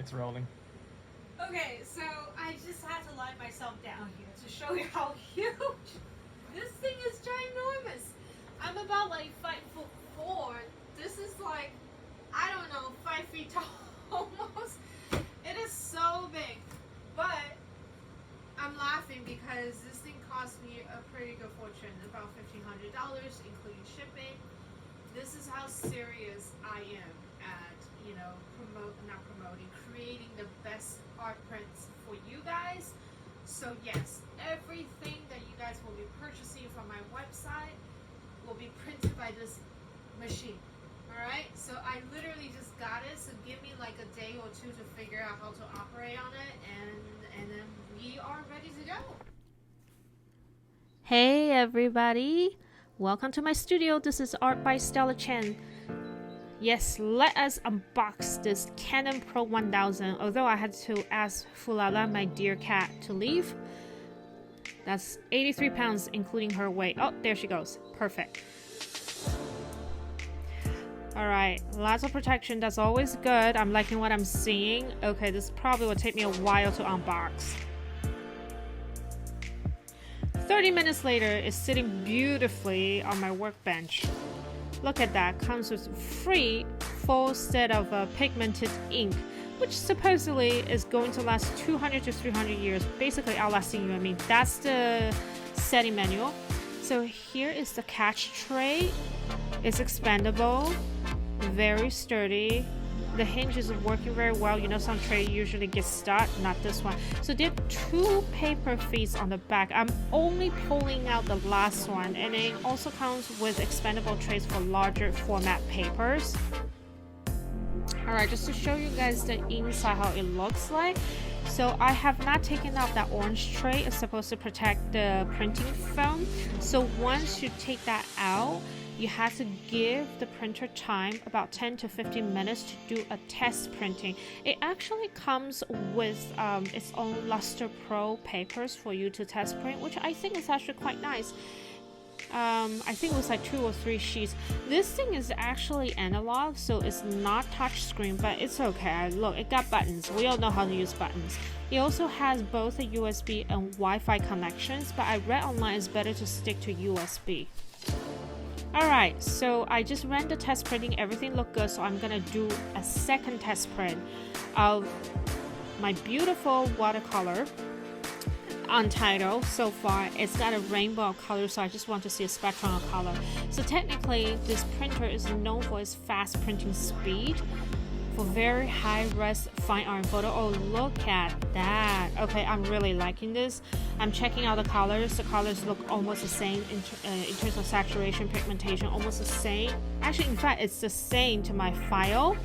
It's rolling. Okay, so I just had to lie myself down here to show you how huge this thing is. Ginormous. I'm about like 5'4". This is like, I don't know, 5 feet tall almost. It is so big, but I'm laughing because this thing cost me a pretty good fortune, about $1,500, including shipping. This is how serious I am at, you know, creating the best art prints for you guys. So yes, everything that you guys will be purchasing from my website will be printed by this machine. Alright, so I literally just got it, so give me like a day or two to figure out how to operate on it, and then we are ready to go. Hey everybody, welcome to my studio. This is art by Stella Chang. Yes, let us unbox this Canon Pro-1000. Although I had to ask Fulala, my dear cat, to leave. That's 83 pounds including her weight. Oh, there she goes. Perfect. Alright, lots of protection. That's always good. I'm liking what I'm seeing. Okay, this probably will take me a while to unbox. 30 minutes later, it's sitting beautifully on my workbench. Look at that, comes with free full set of pigmented ink, which supposedly is going to last 200 to 300 years, basically outlasting you and me. That's the setting manual. So here is the catch tray. It's expandable, very sturdy. The hinge is working very well. You know, some tray usually gets stuck, not this one. So there are 2 paper feet on the back. I'm only pulling out the last one, and it also comes with expandable trays for larger format papers. Alright, just to show you guys the inside how it looks like. So I have not taken out that orange tray. It's supposed to protect the printing foam. So once you take that out, you have to give the printer time about 10 to 15 minutes to do a test printing. It actually comes with its own Luster Pro papers for you to test print, which I think is actually quite nice. I think it was like 2 or 3 sheets. This thing is actually analog, so it's not touch screen, but it's okay. Look, it got buttons. We all know how to use buttons. It also has both a USB and Wi-Fi connections, but I read online it's better to stick to USB. Alright, so I just ran the test printing, everything looked good, so I'm gonna do a second test print of my beautiful watercolor Untitled. So far it's got a rainbow of colors, so I just want to see a spectrum of color. So technically this printer is known for its fast printing speed for very high res fine art photo. Oh, look at that. Okay, I'm really liking this. I'm checking out the colors. The colors look almost the same in terms of saturation, pigmentation, almost the same. Actually, in fact, it's the same to my file.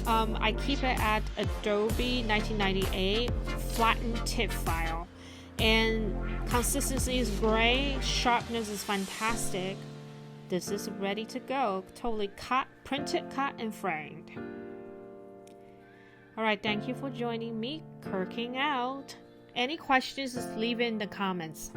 I keep it at Adobe 1998 flattened tip file, and consistency is great. Sharpness is fantastic. This is ready to go. Totally cut, printed, cut, and framed. Alright, thank you for joining me. Kirking out. Any questions, just leave it in the comments.